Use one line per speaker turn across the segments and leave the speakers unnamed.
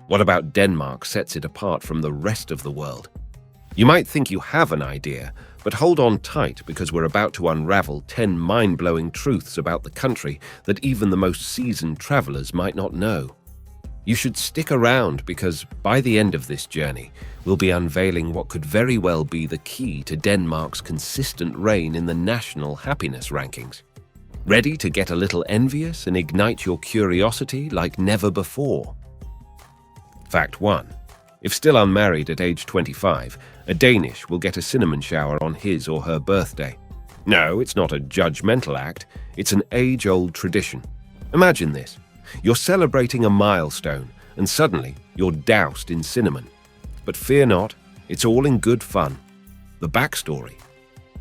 What about Denmark sets it apart from the rest of the world? You might think you have an idea, but hold on tight because we're about to unravel 10 mind-blowing truths about the country that even the most seasoned travelers might not know. You should stick around because by the end of this journey, we'll be unveiling what could very well be the key to Denmark's consistent reign in the national happiness rankings. Ready to get a little envious and ignite your curiosity like never before? Fact 1. If still unmarried at age 25, a Danish will get a cinnamon shower on his or her birthday. No, it's not a judgmental act, it's an age-old tradition. Imagine this. You're celebrating a milestone, and suddenly you're doused in cinnamon. But fear not, it's all in good fun. The backstory.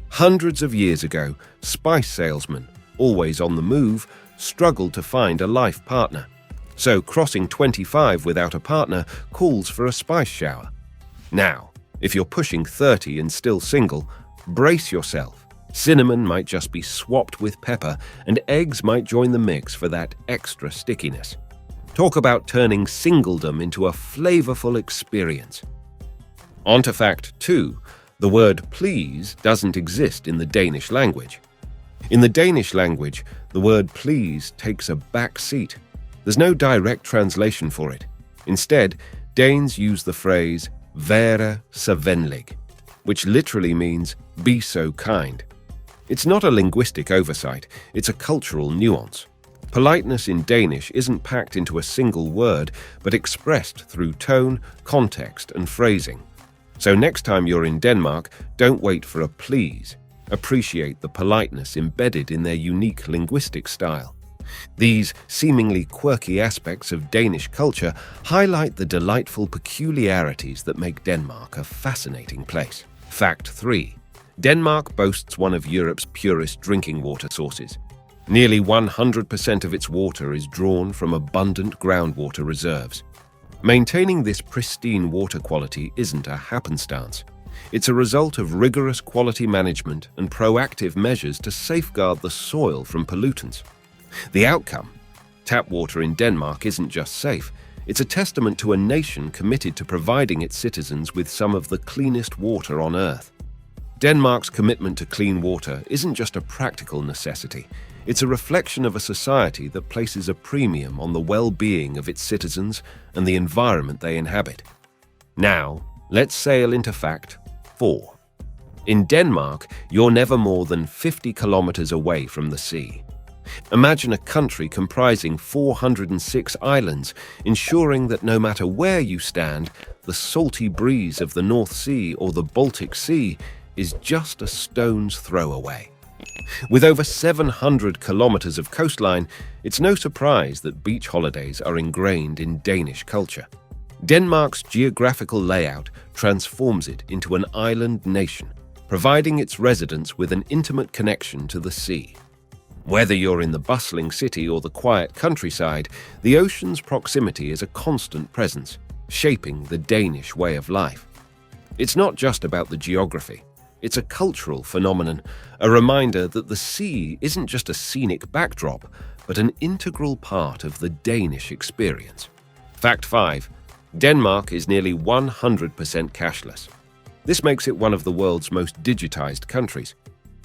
Hundreds of years ago, spice salesmen, always on the move, struggled to find a life partner. So crossing 25 without a partner calls for a spice shower. Now, if you're pushing 30 and still single, brace yourself. Cinnamon might just be swapped with pepper, and eggs might join the mix for that extra stickiness. Talk about turning singledom into a flavorful experience. On to fact 2. The word please doesn't exist in the Danish language. In the Danish language, the word please takes a back seat. There's no direct translation for it. Instead, Danes use the phrase "være så venlig," which literally means "be so kind." It's not a linguistic oversight, it's a cultural nuance. Politeness in Danish isn't packed into a single word, but expressed through tone, context, and phrasing. So next time you're in Denmark, don't wait for a please. Appreciate the politeness embedded in their unique linguistic style. These seemingly quirky aspects of Danish culture highlight the delightful peculiarities that make Denmark a fascinating place. Fact 3. Denmark boasts one of Europe's purest drinking water sources. Nearly 100% of its water is drawn from abundant groundwater reserves. Maintaining this pristine water quality isn't a happenstance. It's a result of rigorous quality management and proactive measures to safeguard the soil from pollutants. The outcome? Tap water in Denmark isn't just safe, it's a testament to a nation committed to providing its citizens with some of the cleanest water on Earth. Denmark's commitment to clean water isn't just a practical necessity, it's a reflection of a society that places a premium on the well-being of its citizens and the environment they inhabit. Now, let's sail into fact 4. In Denmark, you're never more than 50 kilometers away from the sea. Imagine a country comprising 406 islands, ensuring that no matter where you stand, the salty breeze of the North Sea or the Baltic Sea is just a stone's throw away. With over 700 kilometers of coastline, it's no surprise that beach holidays are ingrained in Danish culture. Denmark's geographical layout transforms it into an island nation, providing its residents with an intimate connection to the sea. Whether you're in the bustling city or the quiet countryside, the ocean's proximity is a constant presence, shaping the Danish way of life. It's not just about the geography. It's a cultural phenomenon, a reminder that the sea isn't just a scenic backdrop, but an integral part of the Danish experience. Fact 5. Denmark is nearly 100% cashless. This makes it one of the world's most digitized countries.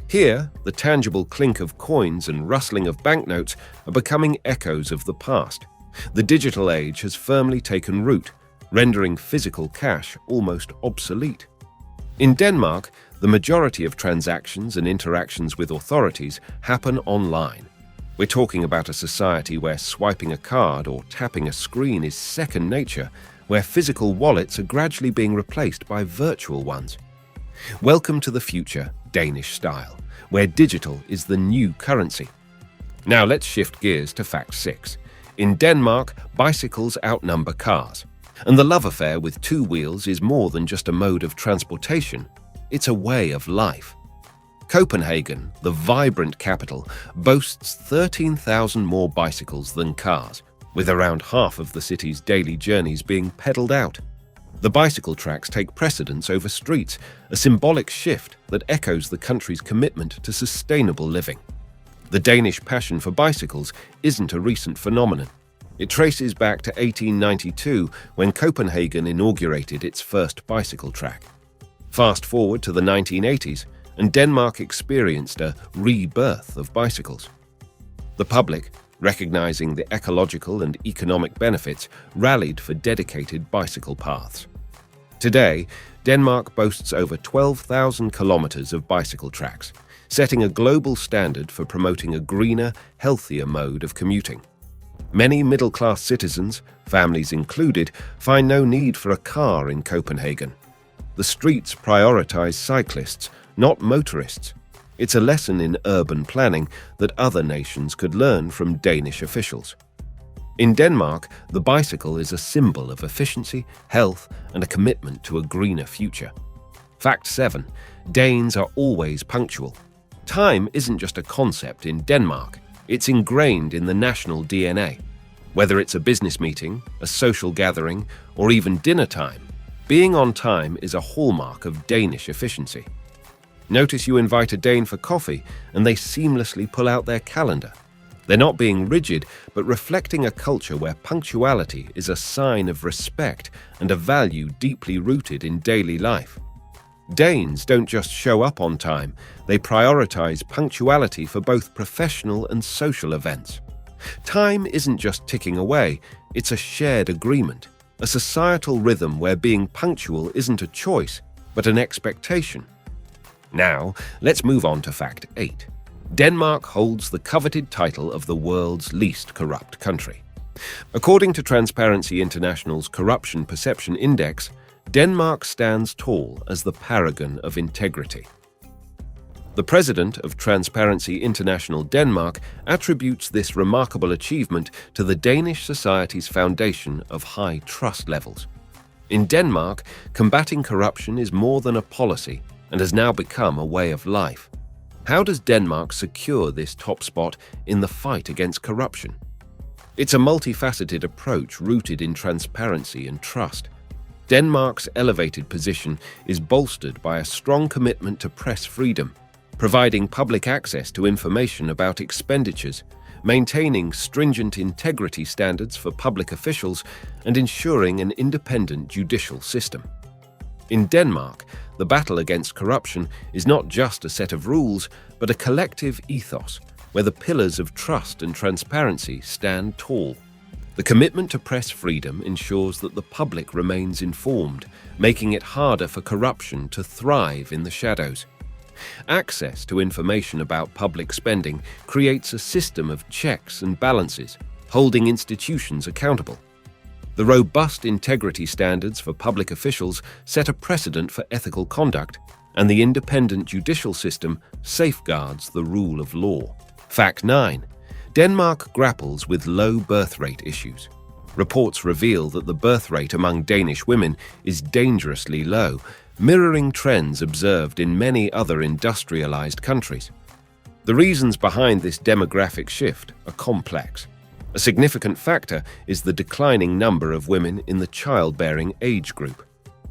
Here, the tangible clink of coins and rustling of banknotes are becoming echoes of the past. The digital age has firmly taken root, rendering physical cash almost obsolete. In Denmark, the majority of transactions and interactions with authorities happen online. We're talking about a society where swiping a card or tapping a screen is second nature, where physical wallets are gradually being replaced by virtual ones. Welcome to the future, Danish style, where digital is the new currency. Now let's shift gears to fact 6. In Denmark, bicycles outnumber cars. And the love affair with two wheels is more than just a mode of transportation. It's a way of life. Copenhagen, the vibrant capital, boasts 13,000 more bicycles than cars, with around half of the city's daily journeys being pedaled out. The bicycle tracks take precedence over streets, a symbolic shift that echoes the country's commitment to sustainable living. The Danish passion for bicycles isn't a recent phenomenon. It traces back to 1892 when Copenhagen inaugurated its first bicycle track. Fast forward to the 1980s, and Denmark experienced a rebirth of bicycles. The public, recognizing the ecological and economic benefits, rallied for dedicated bicycle paths. Today, Denmark boasts over 12,000 kilometers of bicycle tracks, setting a global standard for promoting a greener, healthier mode of commuting. Many middle-class citizens, families included, find no need for a car in Copenhagen. The streets prioritize cyclists, not motorists. It's a lesson in urban planning that other nations could learn from Danish officials. In Denmark, the bicycle is a symbol of efficiency, health, and a commitment to a greener future. Fact 7. Danes are always punctual. Time isn't just a concept in Denmark. It's ingrained in the national DNA. Whether it's a business meeting, a social gathering, or even dinner time, being on time is a hallmark of Danish efficiency. Notice you invite a Dane for coffee and they seamlessly pull out their calendar. They're not being rigid, but reflecting a culture where punctuality is a sign of respect and a value deeply rooted in daily life. Danes don't just show up on time, they prioritize punctuality for both professional and social events. Time isn't just ticking away, it's a shared agreement, a societal rhythm where being punctual isn't a choice, but an expectation. Now, let's move on to fact 8. Denmark holds the coveted title of the world's least corrupt country. According to Transparency International's Corruption Perception Index, Denmark stands tall as the paragon of integrity. The president of Transparency International Denmark attributes this remarkable achievement to the Danish society's foundation of high trust levels. In Denmark, combating corruption is more than a policy and has now become a way of life. How does Denmark secure this top spot in the fight against corruption? It's a multifaceted approach rooted in transparency and trust. Denmark's elevated position is bolstered by a strong commitment to press freedom, providing public access to information about expenditures, maintaining stringent integrity standards for public officials, and ensuring an independent judicial system. In Denmark, the battle against corruption is not just a set of rules, but a collective ethos where the pillars of trust and transparency stand tall. The commitment to press freedom ensures that the public remains informed, making it harder for corruption to thrive in the shadows. Access to information about public spending creates a system of checks and balances, holding institutions accountable. The robust integrity standards for public officials set a precedent for ethical conduct, and the independent judicial system safeguards the rule of law. Fact 9. Denmark grapples with low birth rate issues. Reports reveal that the birth rate among Danish women is dangerously low, mirroring trends observed in many other industrialized countries. The reasons behind this demographic shift are complex. A significant factor is the declining number of women in the childbearing age group.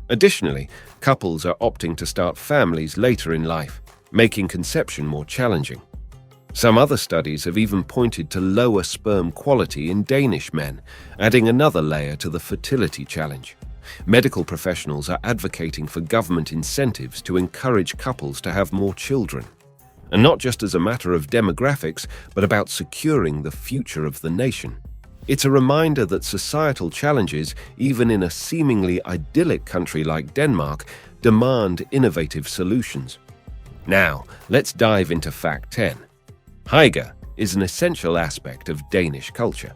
Additionally, couples are opting to start families later in life, making conception more challenging. Some other studies have even pointed to lower sperm quality in Danish men, adding another layer to the fertility challenge. Medical professionals are advocating for government incentives to encourage couples to have more children. And not just as a matter of demographics, but about securing the future of the nation. It's a reminder that societal challenges, even in a seemingly idyllic country like Denmark, demand innovative solutions. Now, let's dive into fact 10. Hygge is an essential aspect of Danish culture.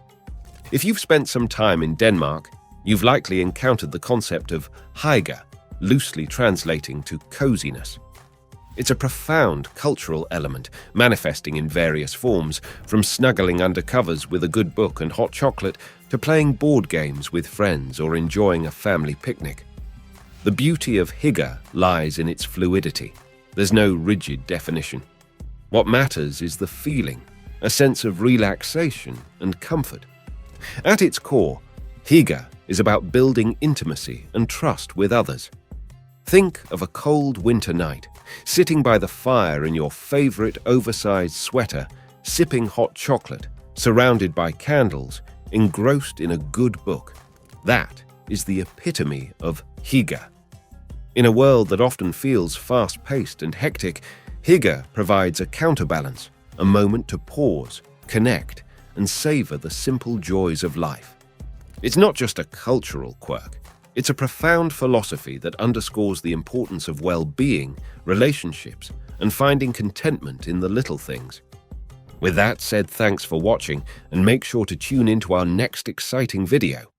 If you've spent some time in Denmark, you've likely encountered the concept of hygge, loosely translating to coziness. It's a profound cultural element, manifesting in various forms, from snuggling under covers with a good book and hot chocolate to playing board games with friends or enjoying a family picnic. The beauty of hygge lies in its fluidity. There's no rigid definition. What matters is the feeling, a sense of relaxation and comfort. At its core, hygge is about building intimacy and trust with others. Think of a cold winter night, sitting by the fire in your favorite oversized sweater, sipping hot chocolate, surrounded by candles, engrossed in a good book. That is the epitome of hygge. In a world that often feels fast-paced and hectic, hygge provides a counterbalance, a moment to pause, connect, and savor the simple joys of life. It's not just a cultural quirk. It's a profound philosophy that underscores the importance of well-being, relationships, and finding contentment in the little things. With that said, thanks for watching, and make sure to tune into our next exciting video.